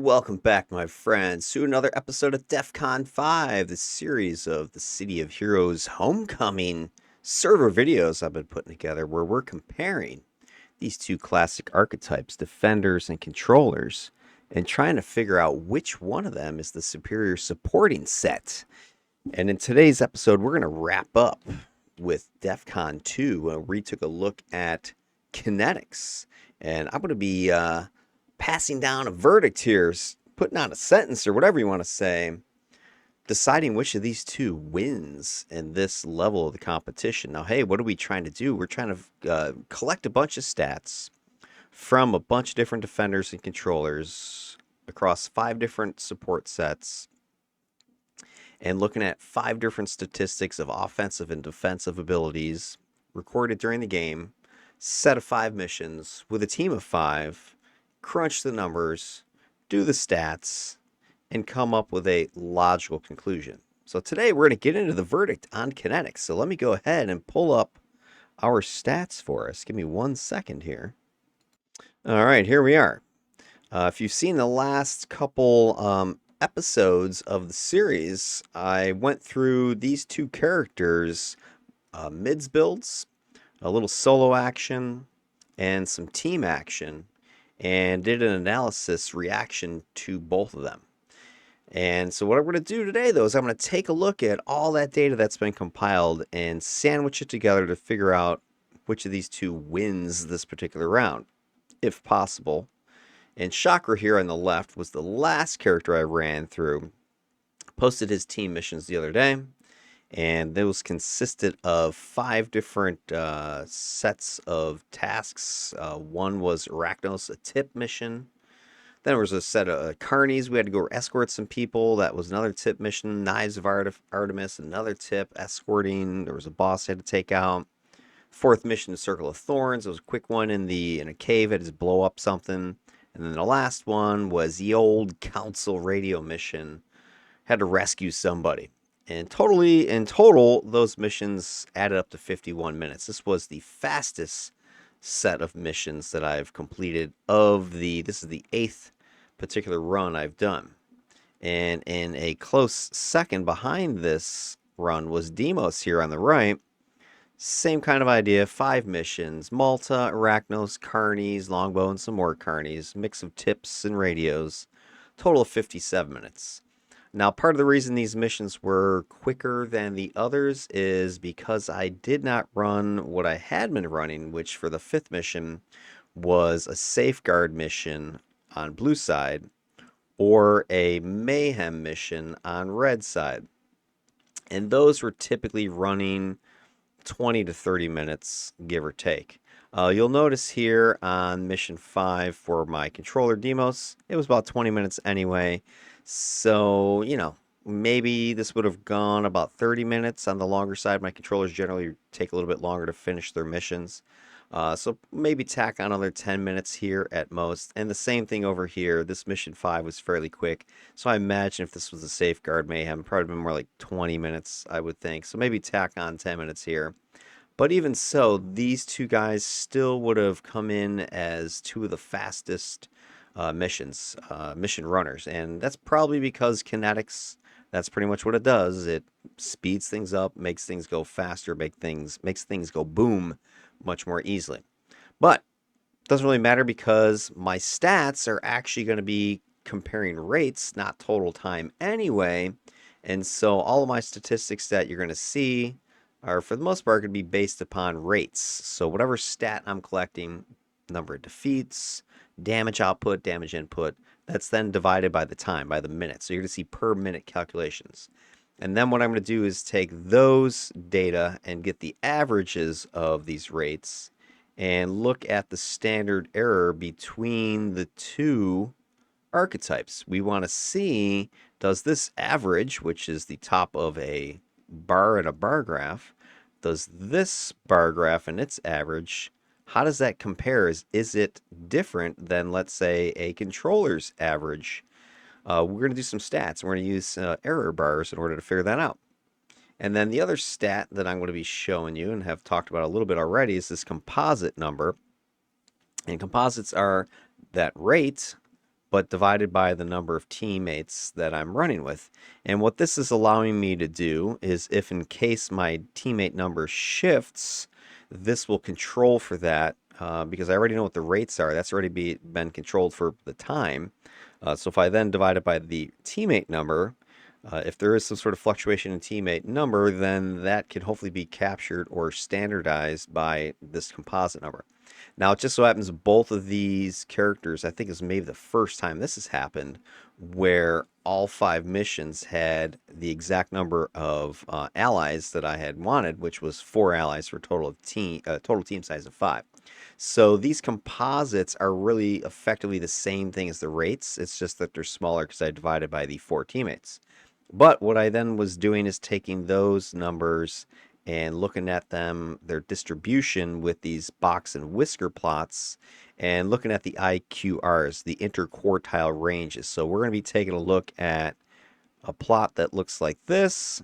welcome back, my friends, to another episode of DEFCON 5, the series of the City of Heroes Homecoming server videos I've been putting together where we're comparing these two classic archetypes, defenders and controllers, and trying to figure out which one of them is the superior supporting set. And in today's episode, we're going to wrap up with DEFCON 2, where we took a look at Kinetics. And I'm going to be passing down a verdict here, putting out a sentence or whatever you want to say, deciding which of these two wins in this level of the competition. Now, hey, what are we trying to do? We're trying to collect a bunch of stats from a bunch of different defenders and controllers across 5 different support sets and looking at 5 different statistics of offensive and defensive abilities recorded during the game, set of 5 missions with a team of 5, crunch the numbers, do the stats, and come up with a logical conclusion. So today we're going to get into the verdict on Kinetics. So let me go ahead and pull up our stats for us. Give me 1 second here. All right, here we are. If you've seen the last couple episodes of the series, I went through these two characters' mids builds, a little solo action, and some team action, and did an analysis reaction to both of them. And so what I'm going to do today, though, is I'm going to take a look at all that data that's been compiled and sandwich it together to figure out which of these two wins this particular round, if possible. And Chakra here on the left was the last character I ran through. Posted his team missions the other day, and those consisted of 5 different sets of tasks. One was Arachnos, a tip mission. Then there was a set of Carnies. We had to go escort some people. That was another tip mission. Knives of Artemis, another tip, escorting. There was a boss I had to take out. 4th mission, the Circle of Thorns. It was a quick one in a cave. I had to blow up something. And then the last one was the old council radio mission. Had to rescue somebody. And in total, those missions added up to 51 minutes. This was the fastest set of missions that I've completed this is the 8th particular run I've done. And in a close second behind this run was Deimos here on the right. Same kind of idea, 5 missions, Malta, Arachnos, Carnies, Longbow, and some more Carnies, mix of tips and radios, total of 57 minutes. Now, part of the reason these missions were quicker than the others is because I did not run what I had been running, which for the 5th mission was a safeguard mission on blue side or a mayhem mission on red side. And those were typically running 20 to 30 minutes, give or take. You'll notice here on mission 5 for my controller Deimos, it was about 20 minutes anyway. So, maybe this would have gone about 30 minutes on the longer side. My controllers generally take a little bit longer to finish their missions. So maybe tack on another 10 minutes here at most. And the same thing over here. This mission 5 was fairly quick. So I imagine if this was a safeguard mayhem, probably been more like 20 minutes, I would think. So maybe tack on 10 minutes here. But even so, these two guys still would have come in as 2 of the fastest mission runners. And that's probably because Kinetics, that's pretty much what it does. It speeds things up, makes things go faster, makes things go boom much more easily. But it doesn't really matter because my stats are actually going to be comparing rates, not total time anyway. And so all of my statistics that you're going to see are, for the most part, going to be based upon rates. So whatever stat I'm collecting, number of defeats, damage output, damage input, that's then divided by the time, by the minute. So you're going to see per minute calculations. And then what I'm going to do is take those data and get the averages of these rates and look at the standard error between the two archetypes. We want to see, does this average, which is the top of a bar in a bar graph, does this bar graph and its average, how does that compare? Is it different than, let's say, a controller's average? We're going to do some stats. We're going to use error bars in order to figure that out. And then the other stat that I'm going to be showing you and have talked about a little bit already is this composite number. And composites are that rate but divided by the number of teammates that I'm running with. And what this is allowing me to do is, if in case my teammate number shifts, this will control for that, because I already know what the rates are. That's already been controlled for the time. So if I then divide it by the teammate number, if there is some sort of fluctuation in teammate number, then that can hopefully be captured or standardized by this composite number. Now, it just so happens both of these characters, I think is maybe the first time this has happened, where all 5 missions had the exact number of allies that I had wanted, which was 4 allies for total team size of 5. So these composites are really effectively the same thing as the rates. It's just that they're smaller because I divided by the 4 teammates. But what I then was doing is taking those numbers and looking at them, their distribution with these box and whisker plots, and looking at the IQRs, the interquartile ranges. So we're going to be taking a look at a plot that looks like this,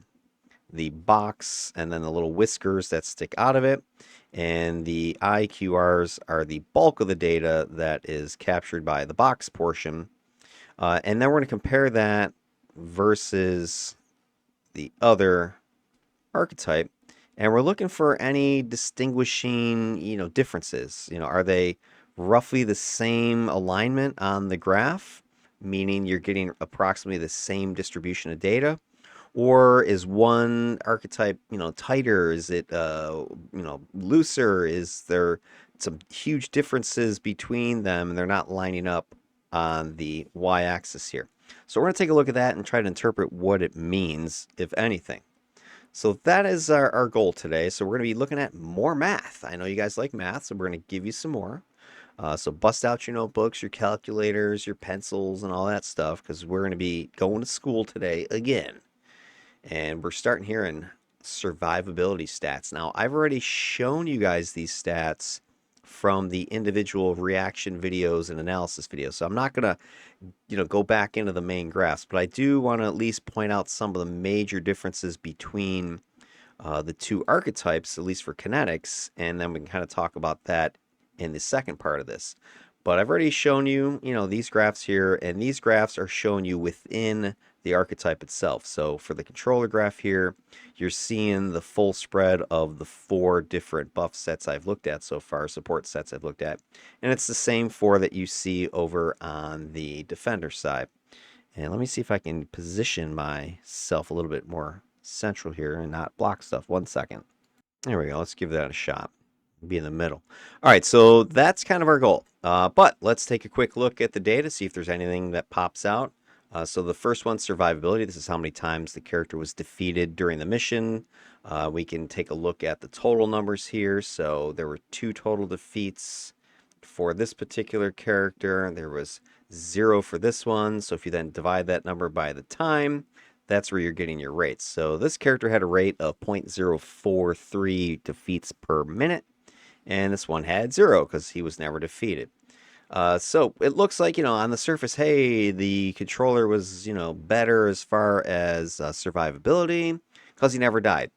the box, and then the little whiskers that stick out of it. And the IQRs are the bulk of the data that is captured by the box portion. And then we're going to compare that versus the other archetype. And we're looking for any distinguishing, differences. Are they roughly the same alignment on the graph, meaning you're getting approximately the same distribution of data? Or is one archetype, tighter? Is it, looser? Is there some huge differences between them and they're not lining up on the y-axis here? So we're going to take a look at that and try to interpret what it means, if anything. So that is our goal today. So we're going to be looking at more math. I know you guys like math, so we're going to give you some more. So bust out your notebooks, your calculators, your pencils, and all that stuff, because we're going to be going to school today again. And we're starting here in survivability stats. Now, I've already shown you guys these stats from the individual reaction videos and analysis videos. So I'm not going to, go back into the main graphs, but I do want to at least point out some of the major differences between the 2 archetypes, at least for kinetics, and then we can kind of talk about that in the second part of this. But I've already shown you, these graphs here, and these graphs are showing you within the archetype itself. So for the controller graph here, you're seeing the full spread of the 4 different buff sets I've looked at so far, support sets I've looked at. And it's the same 4 that you see over on the defender side. And let me see if I can position myself a little bit more central here and not block stuff. 1 second. There we go. Let's give that a shot. Be in the middle. All right, so that's kind of our goal. But let's take a quick look at the data, see if there's anything that pops out. So the first one, survivability. This is how many times the character was defeated during the mission. We can take a look at the total numbers here. So there were 2 total defeats for this particular character. There was 0 for this one. So if you then divide that number by the time, that's where you're getting your rates. So this character had a rate of 0.043 defeats per minute. And this one had 0 because he was never defeated. So it looks like, on the surface, hey, the controller was, better as far as survivability because he never died.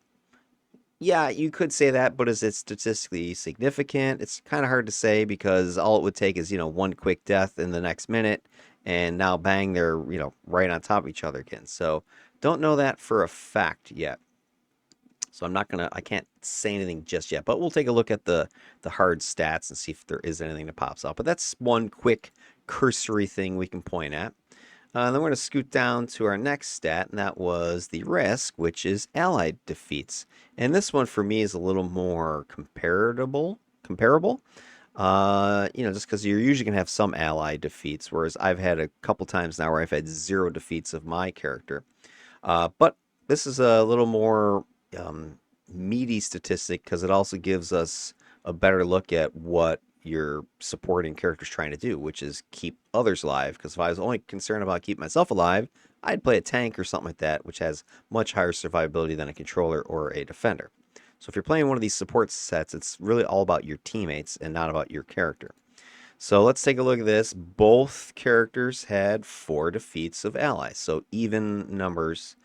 Yeah, you could say that, but is it statistically significant? It's kind of hard to say because all it would take is, 1 quick death in the next minute, and now bang, they're, right on top of each other again. So don't know that for a fact yet. So I can't say anything just yet, but we'll take a look at the hard stats and see if there is anything that pops out. But that's one quick cursory thing we can point at. Then we're going to scoot down to our next stat, and that was the risk, which is allied defeats. And this one for me is a little more comparable. Just because you're usually going to have some allied defeats, whereas I've had a couple times now where I've had 0 defeats of my character. But this is a little more meaty statistic because it also gives us a better look at what your supporting character's trying to do, which is keep others alive. Because if I was only concerned about keeping myself alive, I'd play a tank or something like that, which has much higher survivability than a controller or a defender. So if you're playing one of these support sets, it's really all about your teammates and not about your character. So let's take a look at this. Both characters had 4 defeats of allies, so even numbers.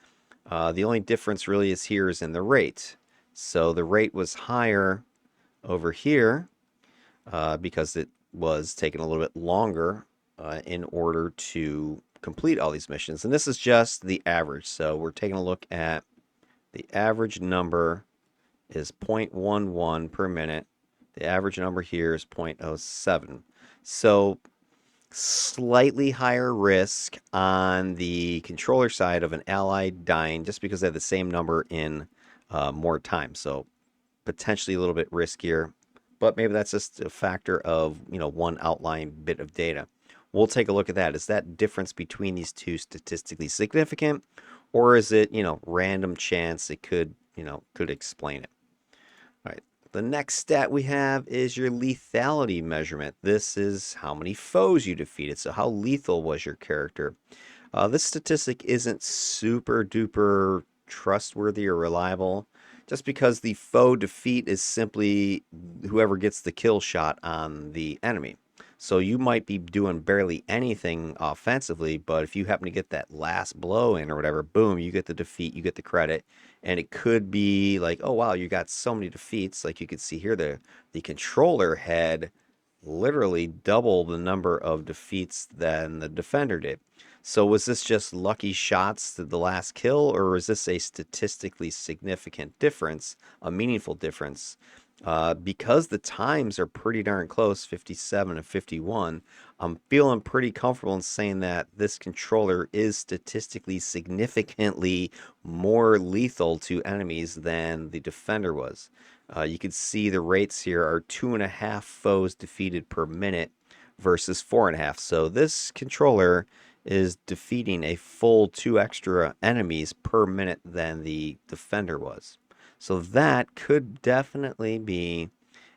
The only difference really is here is in the rate. So the rate was higher over here because it was taking a little bit longer in order to complete all these missions. And this is just the average. So we're taking a look at the average number is 0.11 per minute. The average number here is 0.07. So slightly higher risk on the controller side of an ally dying just because they have the same number in more time. So potentially a little bit riskier, but maybe that's just a factor of, one outlying bit of data. We'll take a look at that. Is that difference between these two statistically significant, or is it, random chance? It could explain it. All right. The next stat we have is your lethality measurement. This is how many foes you defeated. So how lethal was your character? This statistic isn't super duper trustworthy or reliable just because the foe defeat is simply whoever gets the kill shot on the enemy. So you might be doing barely anything offensively, but if you happen to get that last blow in or whatever, boom, you get the defeat, you get the credit. And it could be like, oh wow, you got so many defeats. Like you could see here, the controller had literally double the number of defeats than the defender did. So was this just lucky shots to the last kill, or is this a statistically significant difference, a meaningful difference? Because the times are pretty darn close, 57 and 51, I'm feeling pretty comfortable in saying that this controller is statistically significantly more lethal to enemies than the defender was. You can see the rates here are 2.5 foes defeated per minute versus 4.5. So this controller is defeating a full 2 extra enemies per minute than the defender was. So that could definitely be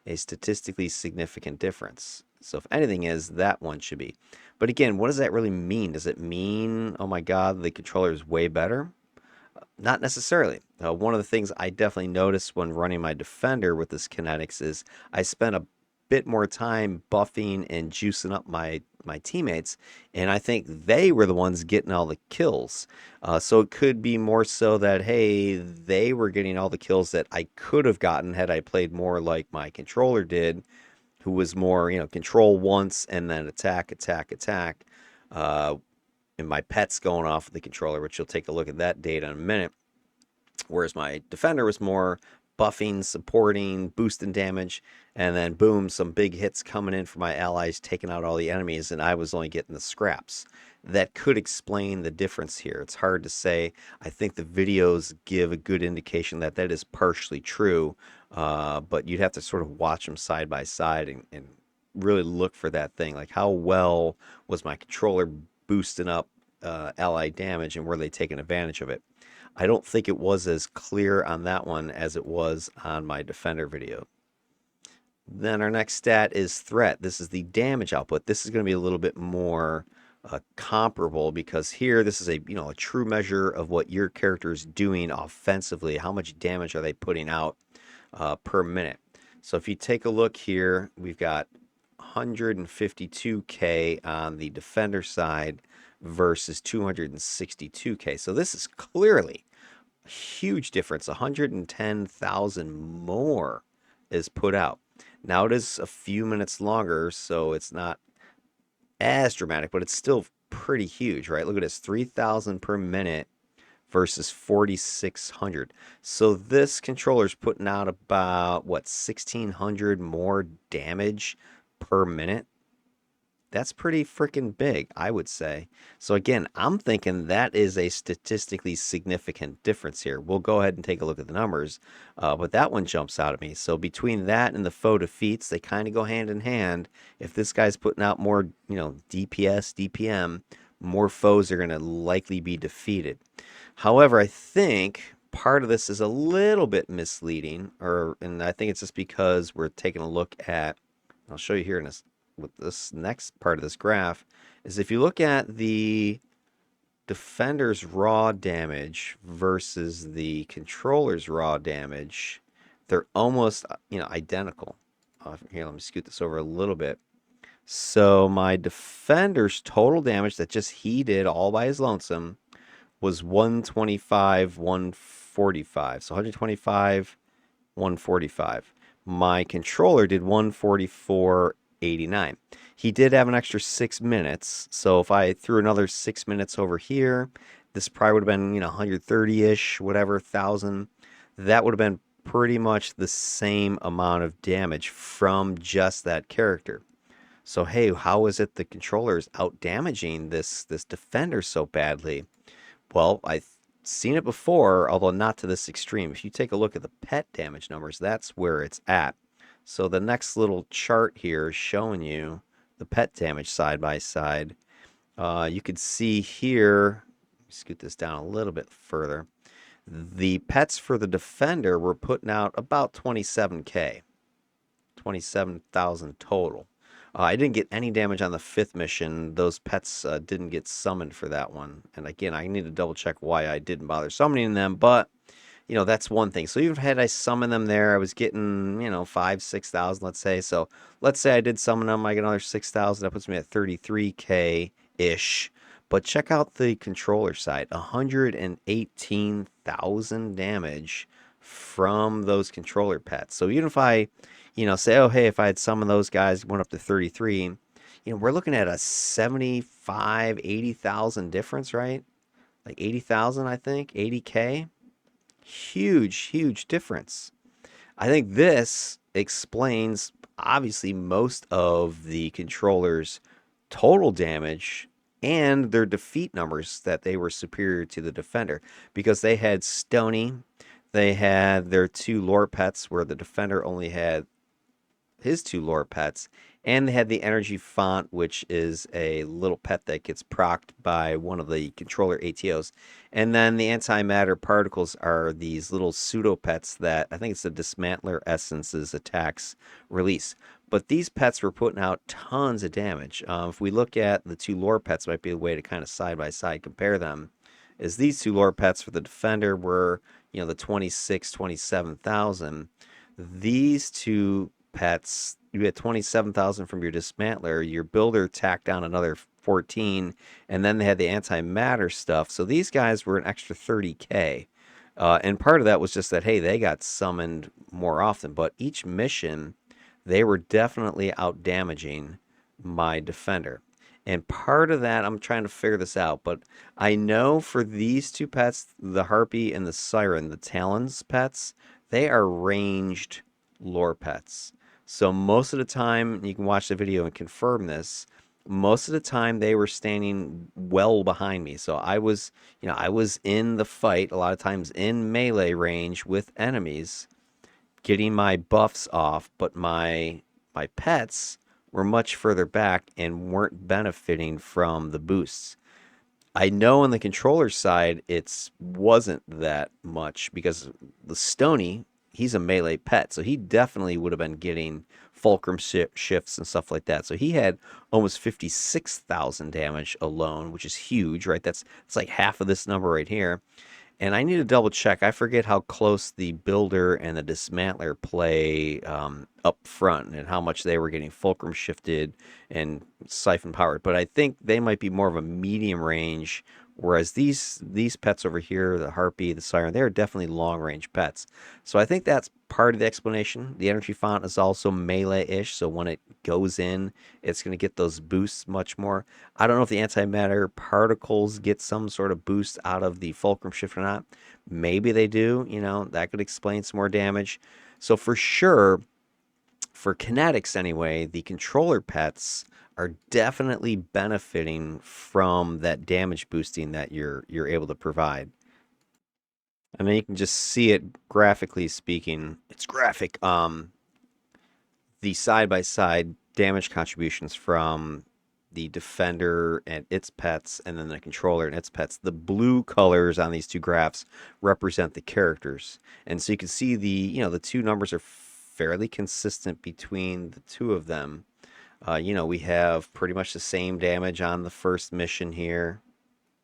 a statistically significant difference. So if anything is, that one should be. But again, what does that really mean? Does it mean, oh my God, the controller is way better? Not necessarily. One of the things I definitely noticed when running my defender with this Kinetics is I spent a bit more time buffing and juicing up my teammates, and I think they were the ones getting all the kills. So it could be more so that, hey, they were getting all the kills that I could have gotten had I played more like my controller did, who was more, control once and then attack, attack, attack. And my pet's going off the controller, which you'll take a look at that data in a minute. Whereas my defender was more buffing, supporting, boosting damage, and then boom, some big hits coming in for my allies, taking out all the enemies, and I was only getting the scraps. That could explain the difference here. It's hard to say. I think the videos give a good indication that that is partially true, but you'd have to sort of watch them side by side and really look for that thing. Like, how well was my controller boosting up ally damage, and were they taking advantage of it? I don't think it was as clear on that one as it was on my defender video. Then our next stat is threat. This is the damage output. This is going to be a little bit more comparable because here this is a true measure of what your character is doing offensively. How much damage are they putting out per minute? So if you take a look here, we've got 152k on the defender side versus 262k. So this is clearly a huge difference. 110,000 more is put out. Now it is a few minutes longer, so it's not as dramatic, but it's still pretty huge, right? Look at this, 3,000 per minute versus 4,600. So this controller's putting out about, 1,600 more damage per minute. That's pretty freaking big, I would say. So again, I'm thinking that is a statistically significant difference here. We'll go ahead and take a look at the numbers, but that one jumps out at me. So between that and the foe defeats, they kind of go hand in hand. If this guy's putting out more, DPS, DPM, more foes are going to likely be defeated. However, I think part of this is a little bit misleading, and I think it's just because we're taking a look at, I'll show you here in this, with this next part of this graph, is if you look at the defender's raw damage versus the controller's raw damage, they're almost identical. Here, let me scoot this over a little bit. So my defender's total damage that just he did all by his lonesome was 125, 145. So 125, 145. My controller did 144, 89. He did have an extra 6 minutes, so if I threw another 6 minutes over here, this probably would have been, 130-ish, whatever, thousand. That would have been pretty much the same amount of damage from just that character. So hey, how is it the controller is out damaging this defender so badly? Well, I've seen it before, although not to this extreme. If you take a look at the pet damage numbers, that's where it's at. So the next little chart here is showing you the pet damage side by side. You could see here, scoot this down a little bit further. The pets for the defender were putting out about 27k, 27,000 total. I didn't get any damage on the 5th mission. Those pets didn't get summoned for that one. And again, I need to double check why I didn't bother summoning them, but that's one thing. So even had I summoned them there, I was getting, 5, 6,000, let's say. So let's say I did summon them, I get another 6,000. That puts me at 33k-ish. But check out the controller side, 118,000 damage from those controller pets. So even if I, say, oh, hey, if I had summoned those guys, went up to 33, we're looking at a 75, 80,000 difference, right? Like 80,000, I think, 80k. Huge, huge difference. I think this explains, obviously, most of the controller's total damage and their defeat numbers, that they were superior to the defender, because they had Stony, they had their 2 lore pets, where the defender only had his 2 lore pets, and they had the energy font, which is a little pet that gets procced by one of the controller ATOs. And then the antimatter particles are these little pseudo pets that I think it's the Dismantler Essence's attacks release. But these pets were putting out tons of damage. If we look at the 2 lore pets, might be a way to kind of side by side compare them. Is these 2 lore pets for the defender were, the 26, 27,000. These 2 pets, you had 27,000 from your dismantler. Your builder tacked on another 14, and then they had the antimatter stuff. So these guys were an extra 30k. And part of that was just that, hey, they got summoned more often. But each mission, they were definitely out damaging my defender. And part of that, I'm trying to figure this out, but I know for these 2 pets, the Harpy and the Siren, the Talons pets, they are ranged lore pets. So most of the time, you can watch the video and confirm this, most of the time they were standing well behind me. So I was in the fight, a lot of times in melee range with enemies, getting my buffs off, but my pets were much further back and weren't benefiting from the boosts. I know on the controller side it wasn't that much, because the Stony, he's a melee pet, so he definitely would have been getting fulcrum shifts and stuff like that. So he had almost 56,000 damage alone, which is huge, right? That's like half of this number right here. And I need to double check. I forget how close the builder and the dismantler play up front, and how much they were getting fulcrum shifted and siphon powered. But I think they might be more of a medium range, whereas these pets over here, the Harpy, the Siren, they're definitely long range pets. So I think that's part of the explanation. The energy font is also melee-ish, so when it goes in, it's going to get those boosts much more. I don't know if the antimatter particles get some sort of boost out of the fulcrum shift or not. Maybe they do, that could explain some more damage. So for sure, for Kinetics anyway, the controller pets are definitely benefiting from that damage boosting that you're able to provide. And then you can just see it graphically speaking. It's graphic. The side-by-side damage contributions from the defender and its pets, and then the controller and its pets. The blue colors on these 2 graphs represent the characters. And so you can see the 2 numbers are fairly consistent between the 2 of them. We have pretty much the same damage on the first mission here.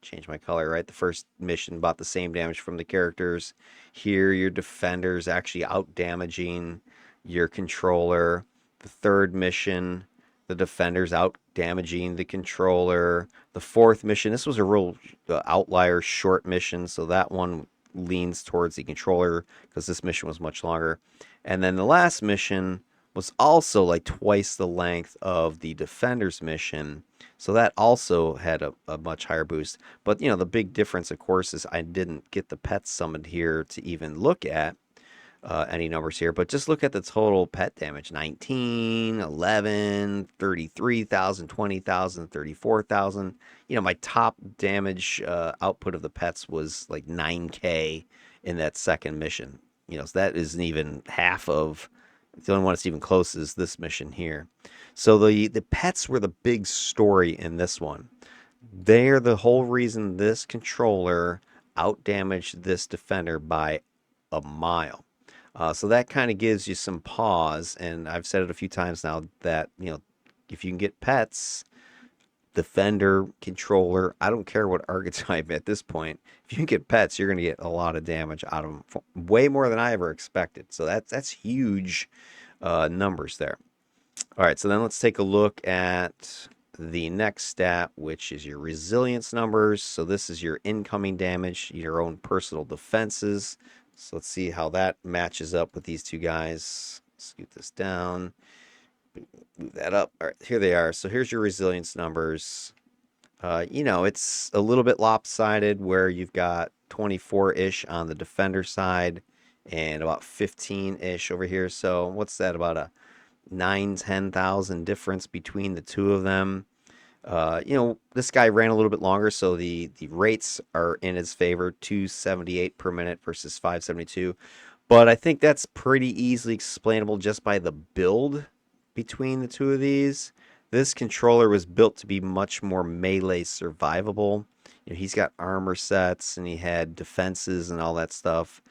Change my color, right? The first mission, about the same damage from the characters. Here, your defender's actually out damaging your controller. The third mission, the defender's out damaging the controller. The 4th mission, this was a real outlier short mission, so that one leans towards the controller, because this mission was much longer. And then the last mission was also like twice the length of the Defender's mission. So that also had a much higher boost. But, the big difference, of course, is I didn't get the pets summoned here to even look at any numbers here. But just look at the total pet damage: 19, 11, 33,000, 20,000, 34,000. My top damage output of the pets was like 9K in that second mission. So that isn't even half of the only one that's even close is this mission here. So the pets were the big story in this one. They're the whole reason this controller outdamaged this defender by a mile. So that kind of gives you some pause. And I've said it a few times now that, if you can get pets, defender, controller, I don't care what archetype at this point. If you can get pets, you're going to get a lot of damage out of them, way more than I ever expected. So that's huge numbers there. All right, so then let's take a look at the next stat, which is your resilience numbers. So this is your incoming damage, your own personal defenses. So let's see how that matches up with these two guys. Scoot this down. Move that up. All right, here they are. So here's your resilience numbers. It's a little bit lopsided where you've got 24-ish on the defender side and about 15-ish over here. So what's that, about a 10,000 difference between the two of them? This guy ran a little bit longer, so the rates are in his favor, 278 per minute versus 572. But I think that's pretty easily explainable just by the build between the two of these. This controller was built to be much more melee survivable. He's got armor sets and he had defenses and all that stuff.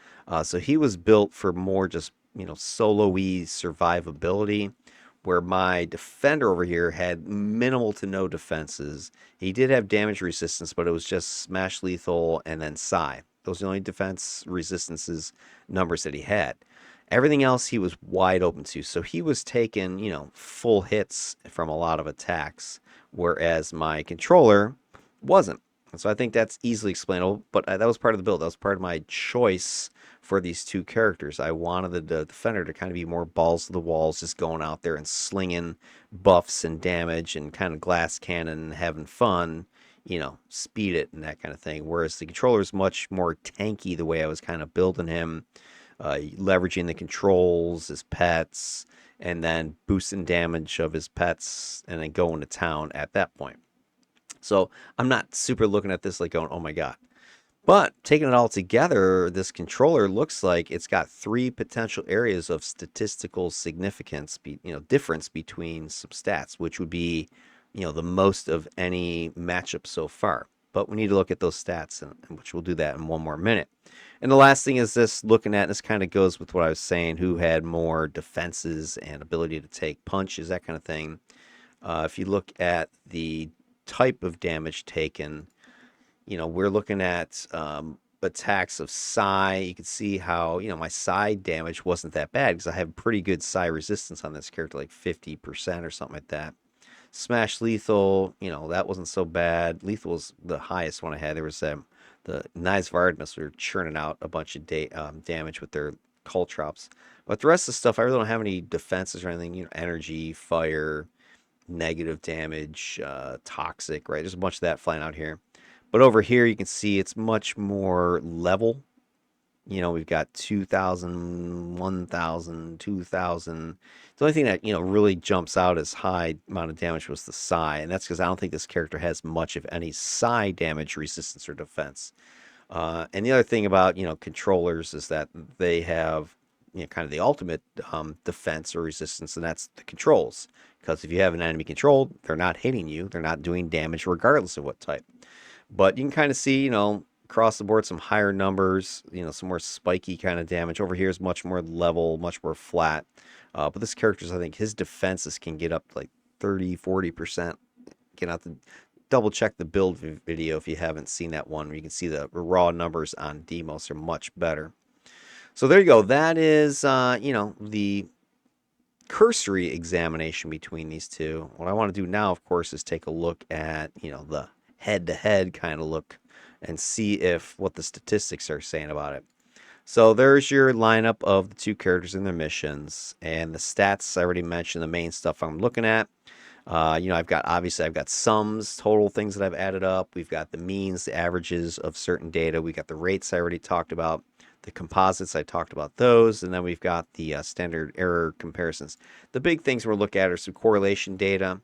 So he was built for more just, solo-y survivability, where my defender over here had minimal to no defenses. He did have damage resistance, but it was just smash lethal and then psi. Those are the only defense resistances numbers that he had. Everything else he was wide open to. So he was taking, full hits from a lot of attacks, whereas my controller wasn't. And so I think that's easily explainable, but that was part of the build. That was part of my choice for these two characters. I wanted the defender to kind of be more balls to the walls, just going out there and slinging buffs and damage and kind of glass cannon and having fun, speed it and that kind of thing. Whereas the controller is much more tanky the way I was kind of building him, leveraging the controls, his pets, and then boosting damage of his pets and then going to town at that point. So I'm not super looking at this like going, oh my God. But taking it all together, this controller looks like it's got three potential areas of statistical significance, difference between some stats, which would be, the most of any matchup so far. But we need to look at those stats, and which we'll do that in one more minute. And the last thing is this, looking at, this kind of goes with what I was saying, who had more defenses and ability to take punches, that kind of thing. If you look at the type of damage taken, we're looking at attacks of psi. You can see how, my psi damage wasn't that bad because I have pretty good psi resistance on this character, like 50% or something like that. Smash lethal, that wasn't so bad. Lethal was the highest one I had. There was the Knives of Artemis were churning out a bunch of damage with their caltrops. But the rest of the stuff, I really don't have any defenses or anything. Energy, fire, negative damage, toxic, right? There's a bunch of that flying out here. But over here, you can see it's much more level. We've got 2,000, 1,000, 2,000. The only thing that, really jumps out as high amount of damage was the psi. And that's because I don't think this character has much of any psi damage, resistance, or defense. And the other thing about, controllers is that they have, kind of the ultimate defense or resistance, and that's the controls. Because if you have an enemy controlled, they're not hitting you. They're not doing damage regardless of what type. But you can kind of see, across the board, some higher numbers, some more spiky kind of damage. Over here is much more level, much more flat. But this character's, I think, his defenses can get up to like 30, 40%. Get out to double check the build video if you haven't seen that one, where you can see the raw numbers on Deimos are much better. So there you go. That is, the cursory examination between these two. What I want to do now, of course, is take a look at, the head-to-head kind of look and see if what the statistics are saying about it. So there's your lineup of the two characters and their missions, and the stats. I already mentioned the main stuff I'm looking at. I've got sums, total things that I've added up. We've got the means, the averages of certain data. We got the rates I already talked about. The composites, I talked about those. And then we've got the standard error comparisons. The big things we're looking at are some correlation data,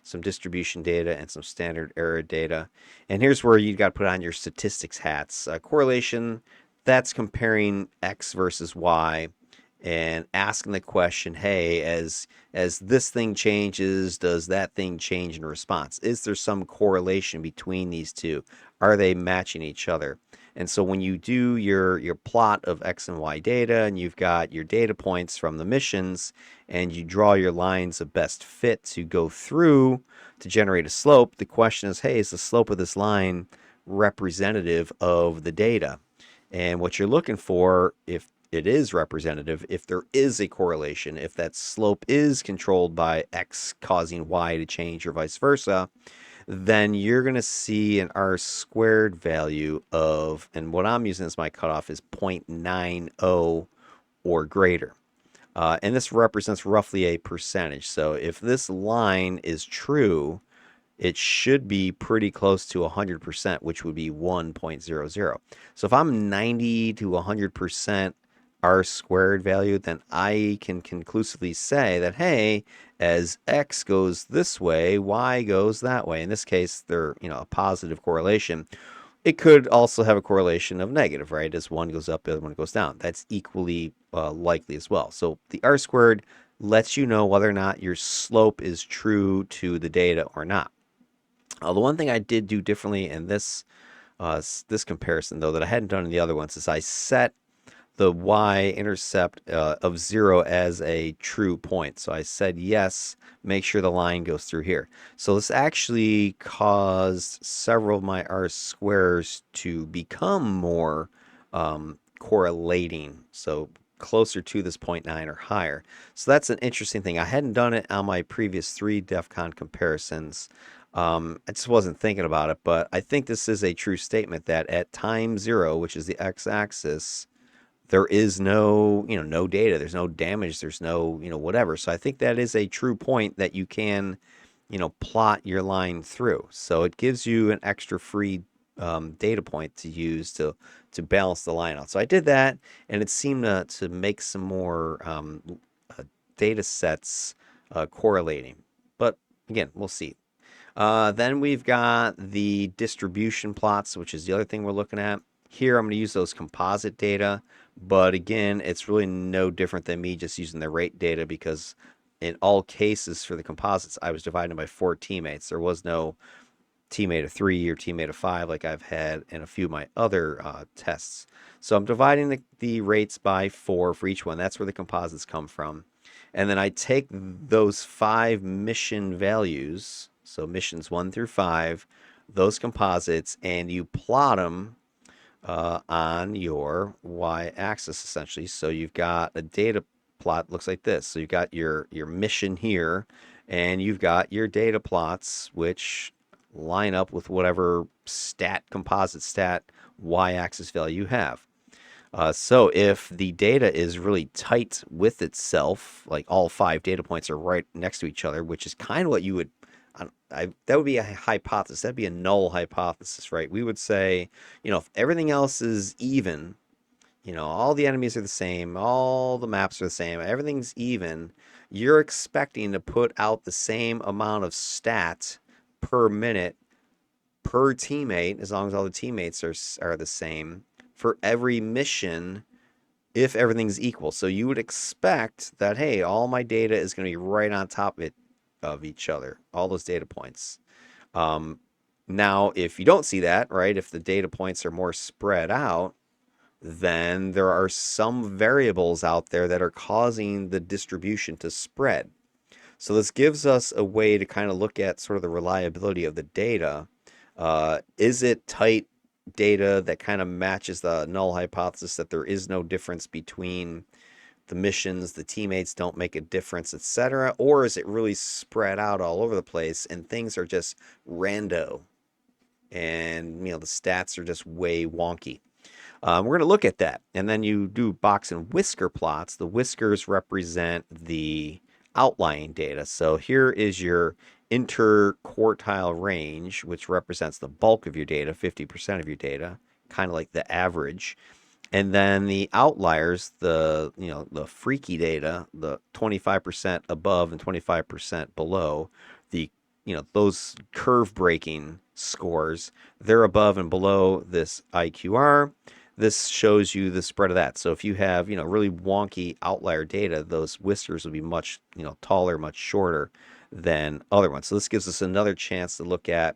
some distribution data, and some standard error data. And here's where you got to put on your statistics hats. Correlation, that's comparing X versus Y and asking the question, hey, as this thing changes, does that thing change in response? Is there some correlation between these two? Are they matching each other? And so when you do your plot of X and Y data, and you've got your data points from the missions, and you draw your lines of best fit to go through to generate a slope, the question is, hey, is the slope of this line representative of the data? And what you're looking for, if it is representative, if there is a correlation, if that slope is controlled by X causing Y to change or vice versa, then you're going to see an R squared value of, and what I'm using as my cutoff is 0.90 or greater. And this represents roughly a percentage. So if this line is true, it should be pretty close to 100%, which would be 1.00. So if I'm 90 to 100% R squared value, then I can conclusively say that, hey, as X goes this way, Y goes that way. In this case, they're, a positive correlation. It could also have a correlation of negative, right? As one goes up, the other one goes down. That's equally likely as well. So the R squared lets you know whether or not your slope is true to the data or not. The one thing I did do differently in this comparison, though, that I hadn't done in the other ones, is I set the y-intercept of 0 as a true point. So I said, yes, make sure the line goes through here. So this actually caused several of my R squares to become more correlating. So closer to this 0.9 or higher. So that's an interesting thing. I hadn't done it on my previous 3 DEFCON comparisons. I just wasn't thinking about it, but I think this is a true statement that at time 0, which is the x-axis, there is no, no data, there's no damage, there's no, whatever. So I think that is a true point that you can, plot your line through. So it gives you an extra free data point to use to balance the line out. So I did that, and it seemed to make some more data sets correlating. But again, we'll see. Then we've got the distribution plots, which is the other thing we're looking at. Here I'm going to use those composite data, but again, it's really no different than me just using the rate data, because in all cases for the composites, I was dividing by 4 teammates. There was no teammate of 3 or teammate of 5 like I've had in a few of my other tests. So I'm dividing the rates by 4 for each one. That's where the composites come from. And then I take those 5 mission values, so missions 1 through 5, those composites, and you plot them on your y-axis essentially. So you've got a data plot looks like this. So you've got your mission here, and you've got your data plots which line up with whatever composite stat y-axis value you have. So if the data is really tight with itself, like all 5 data points are right next to each other, which is kind of what you would, that would be a hypothesis. That'd be a null hypothesis, right? We would say, if everything else is even, all the enemies are the same, all the maps are the same, everything's even, you're expecting to put out the same amount of stat per minute per teammate, as long as all the teammates are the same, for every mission, if everything's equal. So you would expect that, hey, all my data is going to be right on top of each other, all those data points. Now, if you don't see that, right, if the data points are more spread out, then there are some variables out there that are causing the distribution to spread. So this gives us a way to kind of look at sort of the reliability of the data. Is it tight data that kind of matches the null hypothesis that there is no difference between the missions, the teammates don't make a difference, etc.? Or is it really spread out all over the place and things are just rando and, the stats are just way wonky? We're going to look at that. And then you do box and whisker plots. The whiskers represent the outlying data. So here is your interquartile range, which represents the bulk of your data, 50% of your data, kind of like the average. And then the outliers, the freaky data, the 25% above and 25% below, the those curve breaking scores, they're above and below this IQR. This shows you the spread of that. So if you have, really wonky outlier data, those whiskers will be much, taller, much shorter than other ones. So this gives us another chance to look at,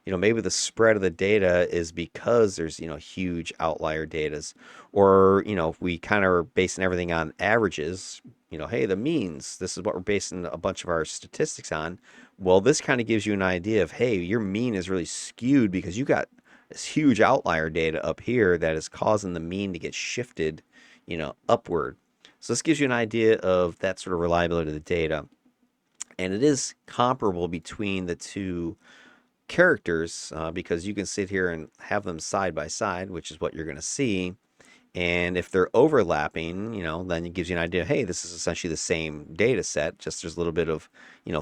maybe the spread of the data is because there's, huge outlier datas, or, if we kind of are basing everything on averages, hey, the means, this is what we're basing a bunch of our statistics on. Well, this kind of gives you an idea of, hey, your mean is really skewed because you got this huge outlier data up here that is causing the mean to get shifted, upward. So this gives you an idea of that sort of reliability of the data. And it is comparable between the two characters because you can sit here and have them side by side, which is what you're going to see. And if they're overlapping, then it gives you an idea, hey, this is essentially the same data set, just there's a little bit of,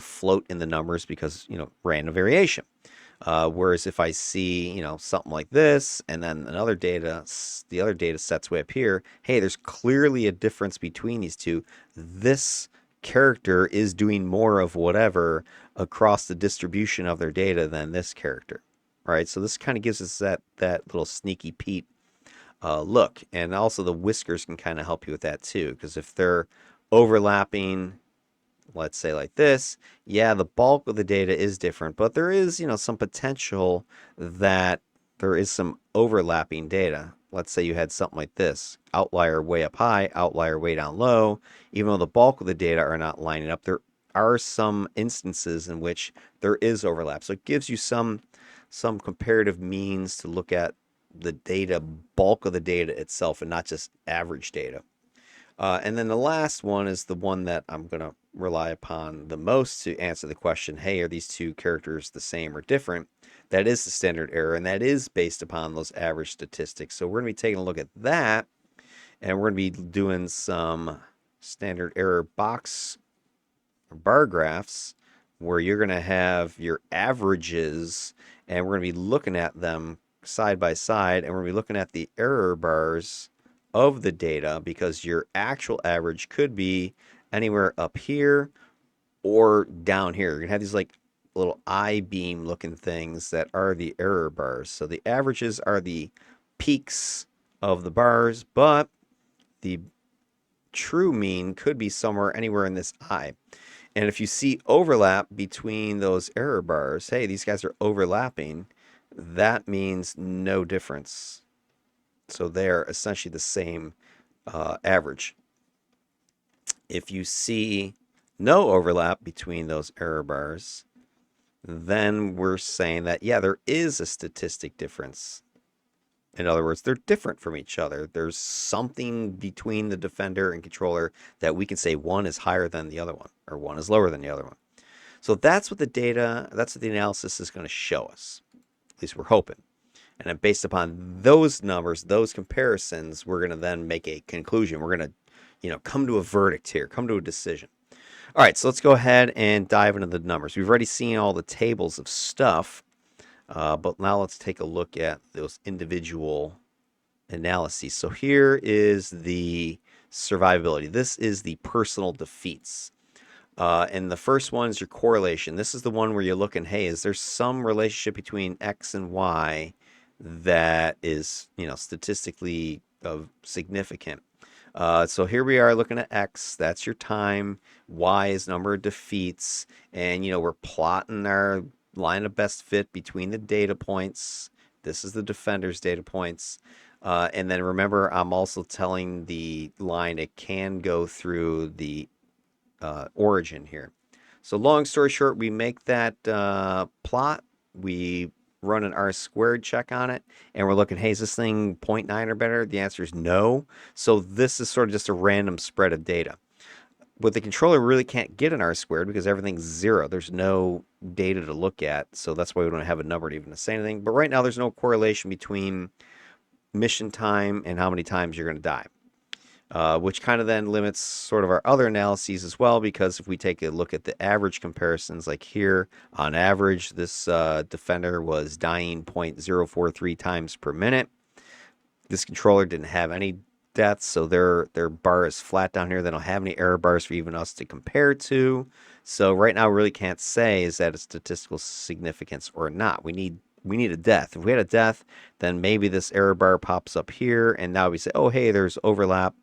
float in the numbers because, random variation. Whereas if I see, something like this, and then the other data set's way up here, hey, there's clearly a difference between these two. This character is doing more of whatever across the distribution of their data than this character, right? So this kind of gives us that little sneaky Pete look. And also the whiskers can kind of help you with that too, because if they're overlapping, let's say like this, yeah, the bulk of the data is different, but there is, some potential that there is some overlapping data. Let's say you had something like this, outlier way up high, outlier way down low. Even though the bulk of the data are not lining up, there are some instances in which there is overlap. So it gives you some comparative means to look at the data, bulk of the data itself, and not just average data. And then the last one is the one that I'm going to rely upon the most to answer the question, hey, are these two characters the same or different? That is the standard error, and that is based upon those average statistics. So we're going to be taking a look at that, and we're going to be doing some standard error box or bar graphs where you're going to have your averages, and we're going to be looking at them side by side, and we're going to be looking at the error bars of the data because your actual average could be anywhere up here or down here. You're going to have these like little I-beam looking things that are the error bars. So the averages are the peaks of the bars, but the true mean could be somewhere anywhere in this I. And if you see overlap between those error bars, hey, these guys are overlapping, that means no difference. So they're essentially the same average. If you see no overlap between those error bars, then we're saying that, yeah, there is a statistic difference. In other words, they're different from each other. There's something between the defender and controller that we can say one is higher than the other one, or one is lower than the other one. So that's what that's what the analysis is going to show us. At least we're hoping. And then based upon those numbers, those comparisons, we're going to then make a conclusion. We're going to, come to a verdict here, come to a decision. All right, so let's go ahead and dive into the numbers. We've already seen all the tables of stuff, but now let's take a look at those individual analyses. So here is the survivability. This is the personal defeats. And the first one is your correlation. This is the one where you're looking, hey, is there some relationship between X and Y that is, statistically significant? So here we are looking at X, that's your time, Y is number of defeats, and we're plotting our line of best fit between the data points. This is the defender's data points. And then remember, I'm also telling the line it can go through the origin here. So long story short, we make that plot, we run an R² check on it, and we're looking, hey, is this thing 0.9 or better? The answer is no. So this is sort of just a random spread of data. With the controller, we really can't get an R² because everything's 0. There's no data to look at, so that's why we don't have a number to even say anything. But right now, there's no correlation between, mission time and how many times you're going to die. Which kind of then limits sort of our other analyses as well, because if we take a look at the average comparisons, like here, on average, this defender was dying 0.043 times per minute. This controller didn't have any deaths, so their bar is flat down here. They don't have any error bars for even us to compare to. So right now, we really can't say is that a statistical significance or not. We need a death. If we had a death, then maybe this error bar pops up here, and now we say, oh, hey, there's overlap.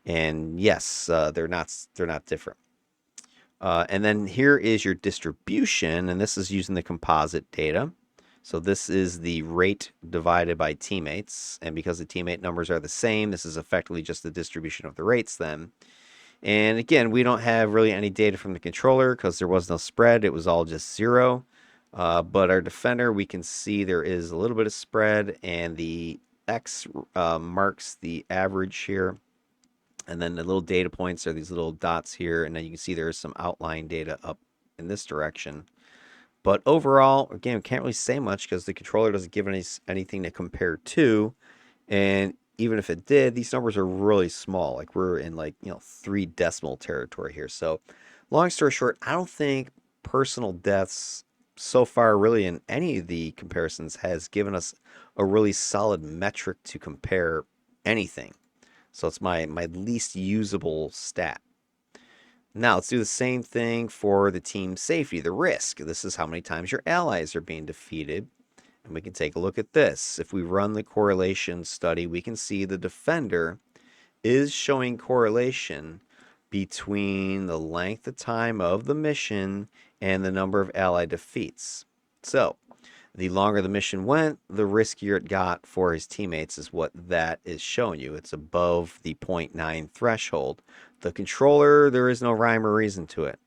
And yes, they're not different. And then here is your distribution, and this is using the composite data. So this is the rate divided by teammates, and because the teammate numbers are the same, this is effectively just the distribution of the rates then. And again, we don't have really any data from the controller because there was no spread. It was all just 0. But our defender, we can see there is a little bit of spread, and the X marks the average here. And then the little data points are these little dots here. And then you can see there's some outline data up in this direction. But overall, again, we can't really say much because the controller doesn't give us anything to compare to. And even if it did, these numbers are really small. Like we're in 3 decimal territory here. So long story short, I don't think personal deaths so far really in any of the comparisons has given us a really solid metric to compare anything. So it's my least usable stat. Now let's do the same thing for the team safety, the risk. This is how many times your allies are being defeated. And we can take a look at this. If we run the correlation study, we can see the defender is showing correlation between the length of time of the mission and the number of allied defeats. So the longer the mission went, the riskier it got for his teammates is what that is showing you. It's above the 0.9 threshold. The controller, there is no rhyme or reason to it.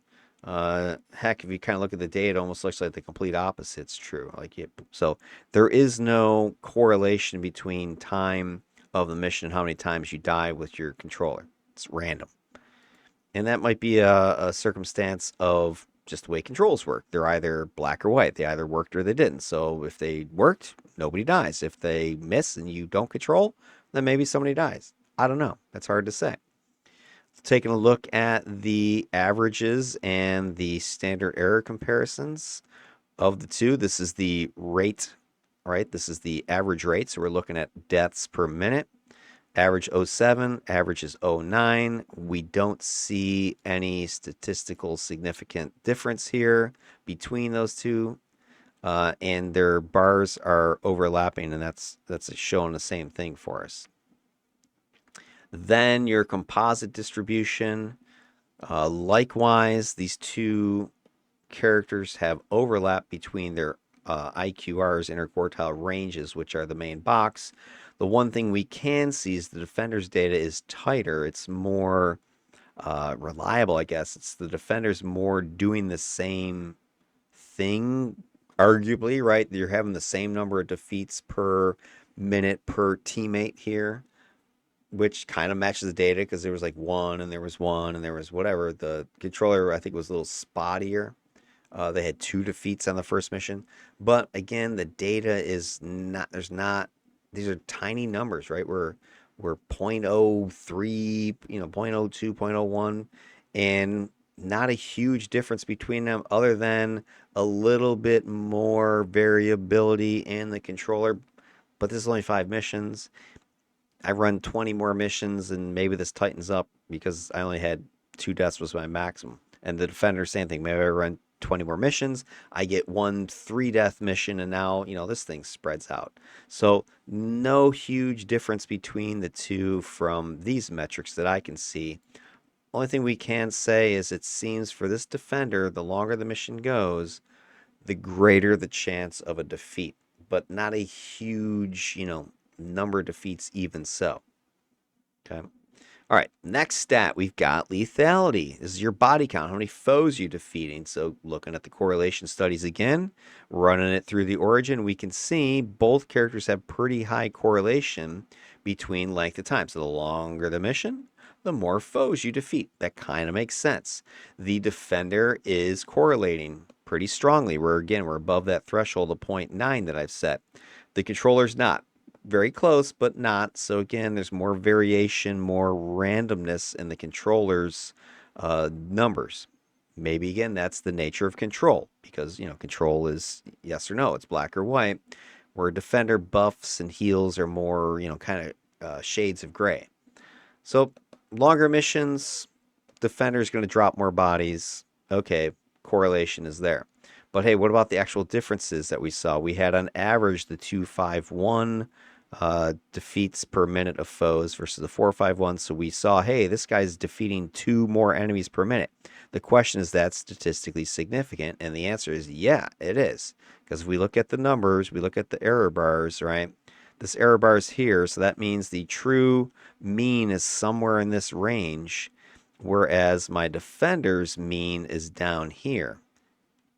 Heck, if you kind of look at the data, it almost looks like the complete opposite's true. So there is no correlation between time of the mission and how many times you die with your controller. It's random. And that might be a circumstance of just the way controls work. They're either black or white. They either worked or they didn't. So if they worked, nobody dies. If they miss and you don't control, then maybe somebody dies. I don't know. That's hard to say. Taking a look at the averages and the standard error comparisons of the two. This is the rate, right? This is the average rate. So we're looking at deaths per minute. Average 07, average is 09. We don't see any statistical significant difference here between those two. And their bars are overlapping, and that's showing the same thing for us. Then your composite distribution. Likewise, these two characters have overlap between their IQRs, interquartile ranges, which are the main box. The one thing we can see is the defender's data is tighter. It's more reliable, I guess. It's the defender's more doing the same thing, arguably, right? You're having the same number of defeats per minute per teammate here, which kind of matches the data because there was like 1 and there was 1 and there was whatever. The controller, I think, was a little spottier. They had 2 defeats on the first mission. But again, the data is not, these are tiny numbers, right? We're 0.03, 0.02, 0.01, and not a huge difference between them other than a little bit more variability in the controller. But this is only 5 missions. I run 20 more missions, and maybe this tightens up because I only had 2 deaths was my maximum. And the defender, same thing. Maybe I run 20 more missions. I get 1 3-death mission, and now, this thing spreads out. So no huge difference between the two from these metrics that I can see. Only thing we can say is it seems for this defender, the longer the mission goes, the greater the chance of a defeat, but not a huge, number of defeats even so. Okay. All right, next stat, we've got lethality. This is your body count, how many foes you're defeating. So looking at the correlation studies again, running it through the origin, we can see both characters have pretty high correlation between length of time. So the longer the mission, the more foes you defeat. That kind of makes sense. The defender is correlating pretty strongly. We're above that threshold of 0.9 that I've set. The controller's not. very close, but not. So again, there's more variation, more randomness in the controller's numbers. Maybe again, that's the nature of control because, control is yes or no, it's black or white, where defender buffs and heals are more, kind of shades of gray. So longer missions, defender's going to drop more bodies. Okay, correlation is there. But hey, what about the actual differences that we saw? We had on average the 251 defeats per minute of foes versus the 451. So we saw, hey, this guy's defeating 2 more enemies per minute. The question is, that statistically significant? And the answer is, yeah, it is. Because if we look at the numbers, we look at the error bars, right? This error bar is here, so that means the true mean is somewhere in this range, whereas my defender's mean is down here.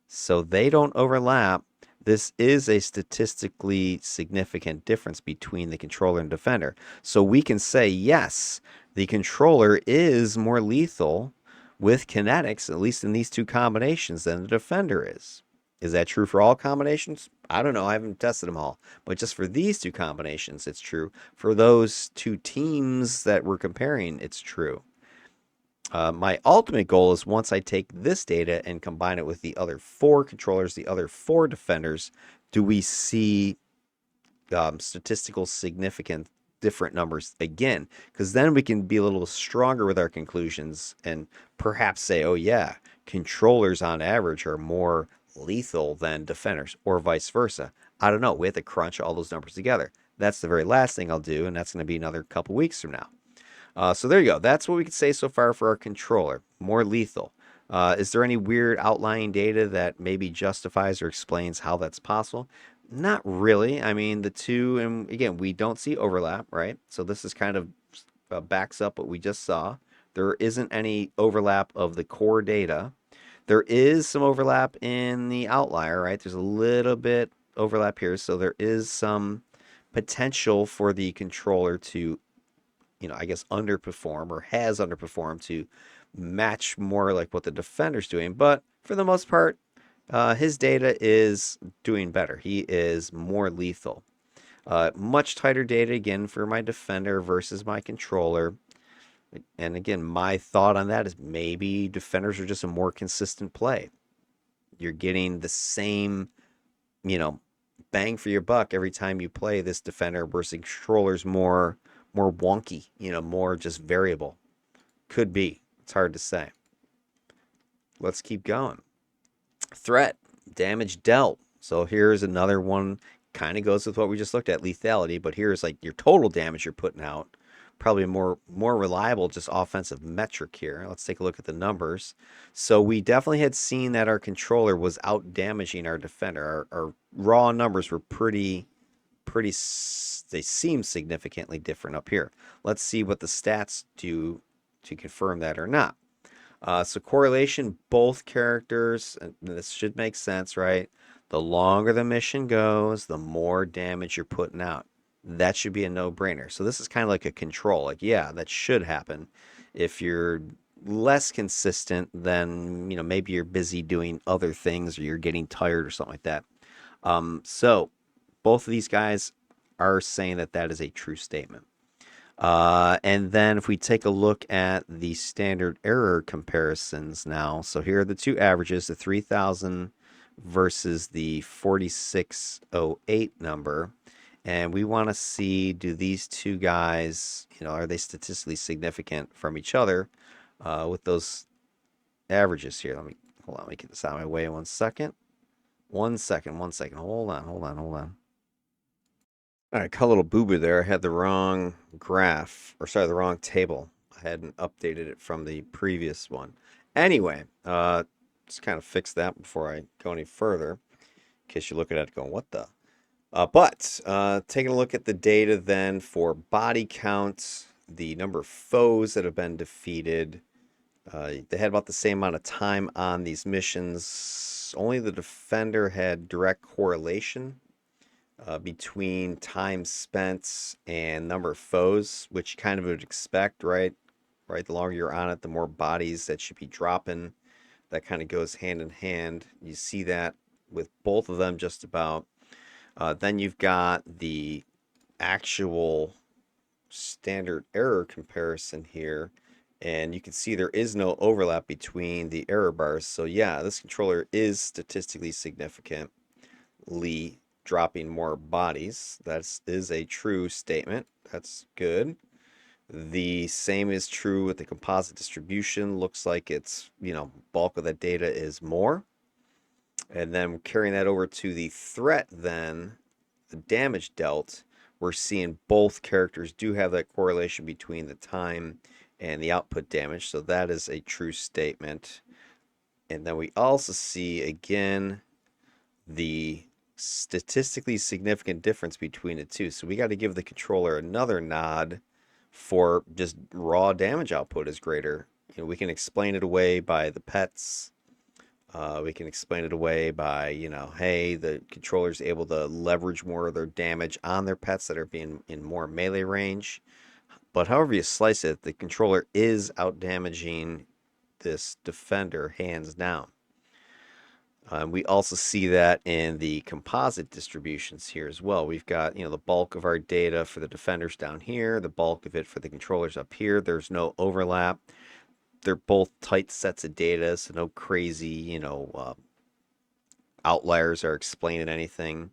So they don't overlap. This is a statistically significant difference between the controller and defender. So we can say, yes, the controller is more lethal with kinetics, at least in these 2 combinations, than the defender is. Is that true for all combinations? I don't know. I haven't tested them all. But just for these 2 combinations, it's true. For those 2 teams that we're comparing, it's true. My ultimate goal is, once I take this data and combine it with the other 4 controllers, the other 4 defenders, do we see statistical significant different numbers again? Because then we can be a little stronger with our conclusions and perhaps say, oh yeah, controllers on average are more lethal than defenders, or vice versa. I don't know. We have to crunch all those numbers together. That's the very last thing I'll do, and that's going to be another couple weeks from now. So there you go. That's what we can say so far for our controller. More lethal. Is there any weird outlying data that maybe justifies or explains how that's possible? Not really. I mean, the 2, and again, we don't see overlap, right? So this is kind of backs up what we just saw. There isn't any overlap of the core data. There is some overlap in the outlier, right? There's a little bit overlap here. So there is some potential for the controller to, I guess, underperform, or has underperformed, to match more like what the defender's doing. But for the most part, his data is doing better. He is more lethal. Much tighter data again for my defender versus my controller. And again, my thought on that is maybe defenders are just a more consistent play. You're getting the same, bang for your buck every time you play this defender, versus controllers more wonky, more just variable. Could be. It's hard to say. Let's keep going. Threat, damage dealt. So here's another one. Kind of goes with what we just looked at, lethality, but here's like your total damage you're putting out. Probably a more reliable just offensive metric here. Let's take a look at the numbers. So we definitely had seen that our controller was out damaging our defender. Our raw numbers were pretty, they seem significantly different up here. Let's see what the stats do to confirm that or not. So correlation, both characters, and this should make sense, right? The longer the mission goes, the more damage you're putting out. That should be a no-brainer. So this is kind of like a control. Like, yeah, that should happen. If you're less consistent, then, maybe you're busy doing other things, or you're getting tired or something like that. So both of these guys are saying that that is a true statement. And then if we take a look at the standard error comparisons now, so here are the 2 averages, the 3,000 versus the 4608 number. And we want to see, do these 2 guys, are they statistically significant from each other with those averages here? Let me get this out of my way 1 second. 1 second. Hold on. All right, cut a little boo-boo there. I had the wrong the wrong table. I hadn't updated it from the previous one. Anyway, just kind of fix that before I go any further, in case you're looking at it going, what the? But taking a look at the data then for body count, the number of foes that have been defeated, they had about the same amount of time on these missions. Only the defender had direct correlation between time spent and number of foes, which you kind of would expect, right? Right, the longer you're on it, the more bodies that should be dropping. That kind of goes hand in hand. You see that with both of them just about. Then you've got the actual standard error comparison here, and you can see there is no overlap between the error bars. So yeah, this controller is statistically significantly dropping more bodies. That is a true statement. That's good. The same is true with the composite distribution. Looks like it's, bulk of the data is more. And then carrying that over to the threat, then the damage dealt, we're seeing both characters do have that correlation between the time and the output damage. So that is a true statement. And then we also see again the statistically significant difference between the two. So we got to give the controller another nod for just raw damage output is greater. We can explain it away by the pets. We can explain it away by, hey, the controller's able to leverage more of their damage on their pets that are being in more melee range. But however you slice it, the controller is out damaging this defender hands down. We also see that in the composite distributions here as well. We've got, the bulk of our data for the defenders down here, the bulk of it for the controllers up here. There's no overlap. They're both tight sets of data, so no crazy, outliers are explaining anything.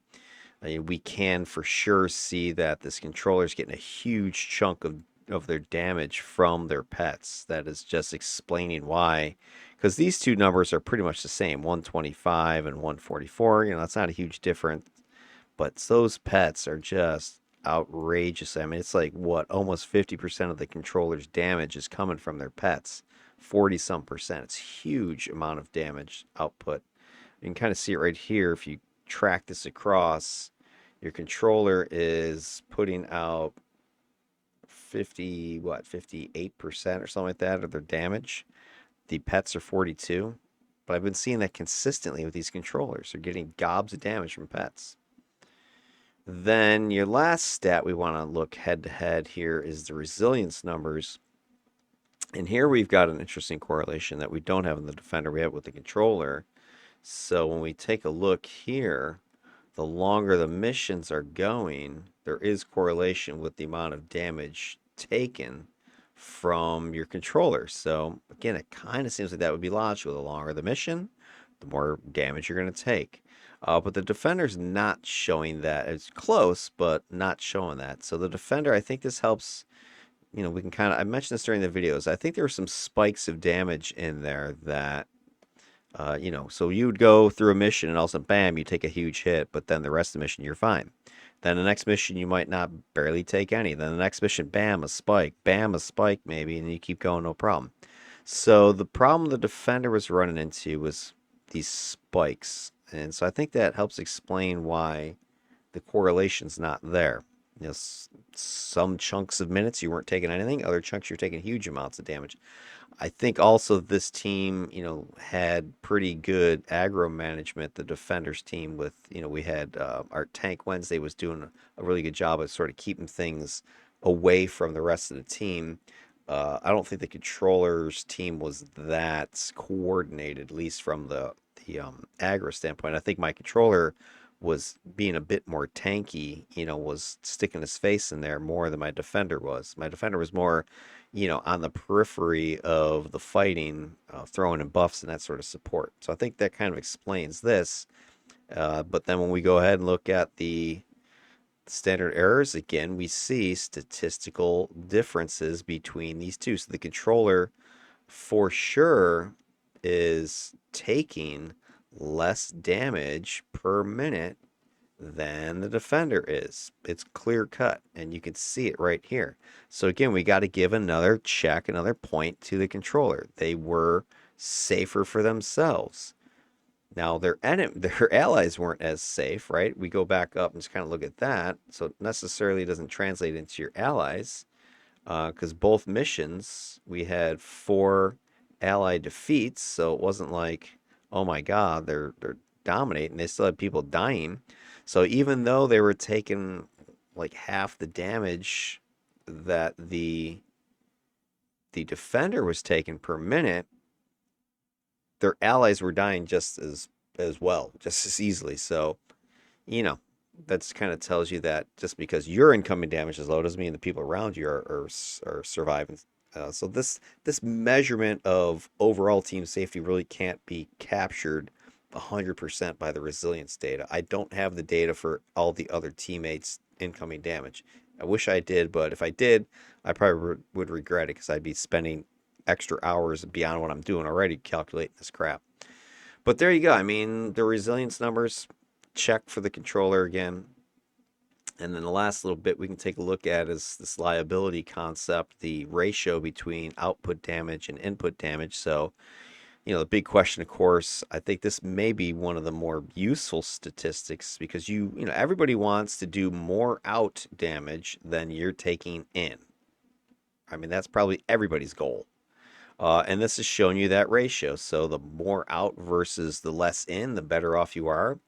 We can for sure see that this controller is getting a huge chunk of their damage from their pets. That is just explaining why. Because these two numbers are pretty much the same, 125 and 144. That's not a huge difference. But those pets are just outrageous. I mean, it's like, almost 50% of the controller's damage is coming from their pets. 40-some percent. It's a huge amount of damage output. You can kind of see it right here. If you track this across, your controller is putting out 58% or something like that of their damage. The pets are 42. But I've been seeing that consistently with these controllers. They're getting gobs of damage from pets. Then your last stat we want to look head to head here is the resilience numbers. And here we've got an interesting correlation that we don't have in the defender, we have with the controller. So when we take a look here, the longer the missions are going, there is correlation with the amount of damage taken from your controller. So again, it kind of seems like that would be logical. The longer the mission, the more damage you're going to take. But the defender's not showing that. It's close, but not showing that. So the defender, I think this helps. We can I mentioned this during the videos. I think there were some spikes of damage in there that, so you would go through a mission and all of a sudden, bam, you take a huge hit, but then the rest of the mission, you're fine. Then the next mission, you might not barely take any. Then the next mission, bam, a spike, maybe, and you keep going, no problem. So the problem the defender was running into was these spikes. And so I think that helps explain why the correlation's not there. Some chunks of minutes you weren't taking anything, other chunks you're taking huge amounts of damage. I think also this team, had pretty good aggro management. The defenders team with, we had our Tank Wednesday was doing a really good job of sort of keeping things away from the rest of the team. I don't think the controllers team was that coordinated, at least from the aggro standpoint. I think my controller was being a bit more tanky, was sticking his face in there more than my defender was. My defender was more, on the periphery of the fighting, throwing in buffs and that sort of support. So I think that kind of explains this. But then when we go ahead and look at the standard errors, again, we see statistical differences between these two. So the controller for sure is taking less damage per minute than the defender is. It's clear cut, and you can see it right here. So again, we got to give another check, another point to the controller. They were safer for themselves. Now their allies weren't as safe, right? We go back up and just kind of look at that. So it necessarily doesn't translate into your allies, because both missions we had 4 ally defeats. So it wasn't like, oh my God, they're dominating. They still had people dying. So even though they were taking like half the damage that the defender was taking per minute, their allies were dying just as well, just as easily. So, That's kind of tells you that just because your incoming damage is low doesn't mean the people around you are surviving. So this measurement of overall team safety really can't be captured 100% by the resilience data. I don't have the data for all the other teammates' incoming damage. I wish I did, but if I did, I probably would regret it because I'd be spending extra hours beyond what I'm doing already calculating this crap. But there you go. I mean, the resilience numbers check for the controller again. And then the last little bit we can take a look at is this liability concept, the ratio between output damage and input damage. So, the big question, of course, I think this may be one of the more useful statistics because everybody wants to do more out damage than you're taking in. I mean, that's probably everybody's goal. And this is showing you that ratio. So the more out versus the less in, the better off you are.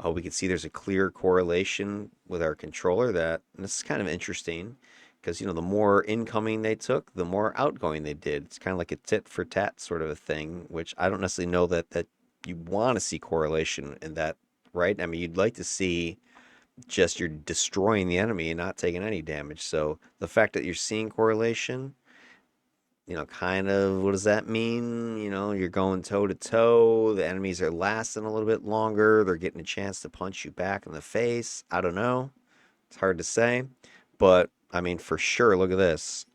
We can see there's a clear correlation with our controller and this is kind of interesting because, the more incoming they took, the more outgoing they did. It's kind of like a tit for tat sort of a thing, which I don't necessarily know that you want to see correlation in that, right? I mean, you'd like to see just you're destroying the enemy and not taking any damage. So the fact that you're seeing correlation, kind of what does that mean? You're going toe to toe. The enemies are lasting a little bit longer. They're getting a chance to punch you back in the face. I don't know. It's hard to say. But, I mean, for sure, look at this.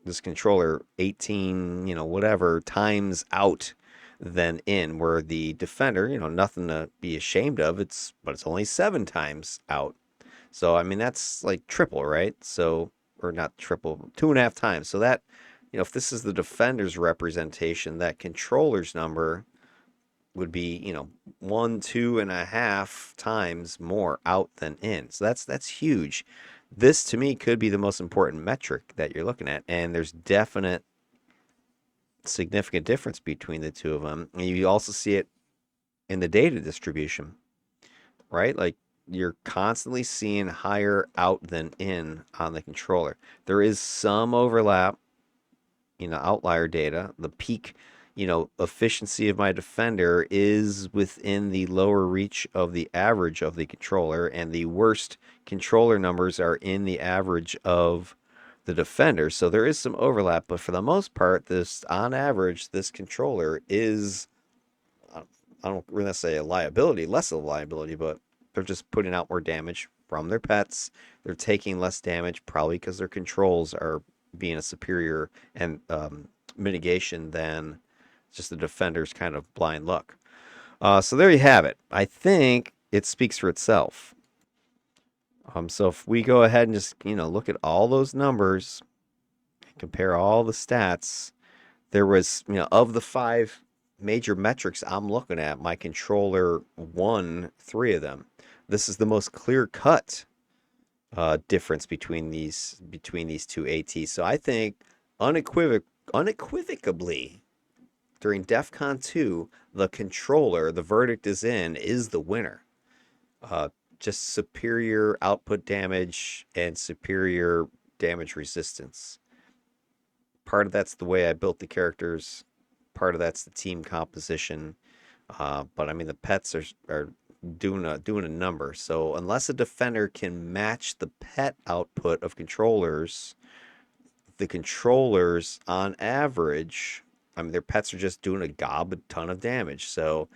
This controller, 18, whatever, times out than in, where the defender, nothing to be ashamed of. But it's only 7 times out. So, I mean, that's like triple, right? So, or not triple, 2.5 times. So that, if this is the defender's representation, that controller's number would be, 1, 2.5 times more out than in. So that's huge. This to me could be the most important metric that you're looking at, and there's definite significant difference between the two of them. And you also see it in the data distribution, right? Like you're constantly seeing higher out than in on the controller. There is some overlap, outlier data. The peak, efficiency of my defender is within the lower reach of the average of the controller, and the worst controller numbers are in the average of the defender. So there is some overlap, but for the most part, on average, this controller is, I don't really say a liability, less of a liability, but they're just putting out more damage from their pets. They're taking less damage, probably because their controls are being a superior and mitigation than just the defender's kind of blind luck. So there you have it. I think it speaks for itself. So if we go ahead and just look at all those numbers, compare all the stats, there was of the 5 major metrics I'm looking at, my controller won 3 of them. This is the most clear cut difference between these two ATs. So I think unequivocably during DEFCON 2, the controller, the verdict is in, is the winner. Just superior output damage and superior damage resistance. Part of that's the way I built the characters. Part of that's the team composition. But I mean, the pets are doing a number. So unless a defender can match the pet output of controllers, the controllers on average, I mean, their pets are just doing a ton of damage. So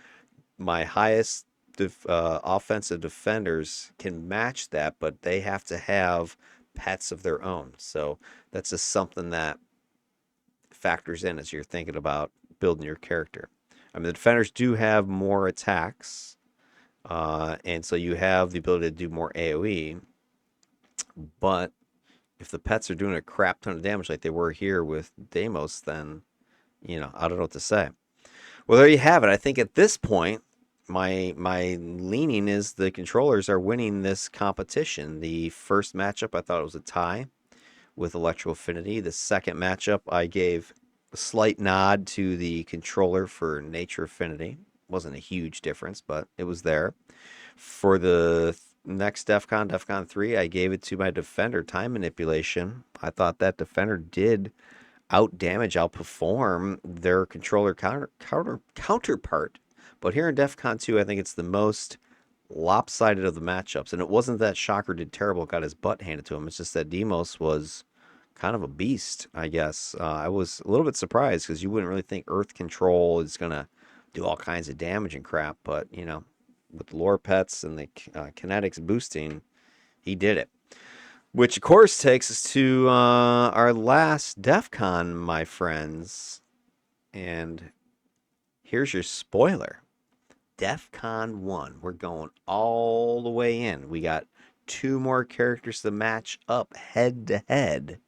my highest offensive defenders can match that, but they have to have pets of their own. So that's just something that factors in as you're thinking about building your character. I mean, the defenders do have more attacks, and so you have the ability to do more AoE, but if the pets are doing a crap ton of damage like they were here with Deimos, then, I don't know what to say. Well, there you have it. I think at this point, my leaning is the controllers are winning this competition. The first matchup, I thought it was a tie with Electro Affinity. The second matchup, I gave a slight nod to the controller for Nature Affinity. Wasn't a huge difference, but it was there. For the next DEFCON 3, I gave it to my defender, Time Manipulation. I thought that defender did outperform their controller counterpart. But here in DEFCON 2, I think it's the most lopsided of the matchups. And it wasn't that Chakra did terrible, got his butt handed to him. It's just that Deimos was kind of a beast, I guess. I was a little bit surprised because you wouldn't really think Earth Control is going to do all kinds of damage and crap. But, you know, with the lore pets and the kinetics boosting, he did it. Which, of course, takes us to our last DEFCON, my friends. And here's your spoiler. DEFCON 1. We're going all the way in. We got 2 more characters to match up head to head.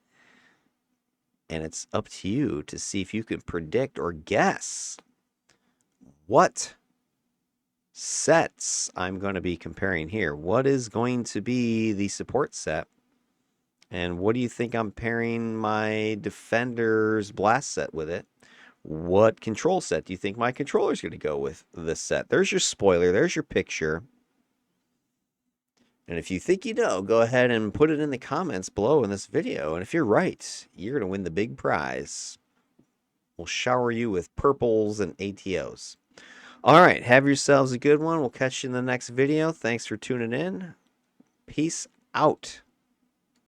And it's up to you to see if you can predict or guess what sets I'm going to be comparing here. What is going to be the support set? And what do you think I'm pairing my Defender's Blast set with it? What control set do you think my controller is going to go with this set? There's your spoiler. There's your picture. And if you think you know, go ahead and put it in the comments below in this video. And if you're right, you're going to win the big prize. We'll shower you with purples and ATOs. All right, have yourselves a good one. We'll catch you in the next video. Thanks for tuning in. Peace out.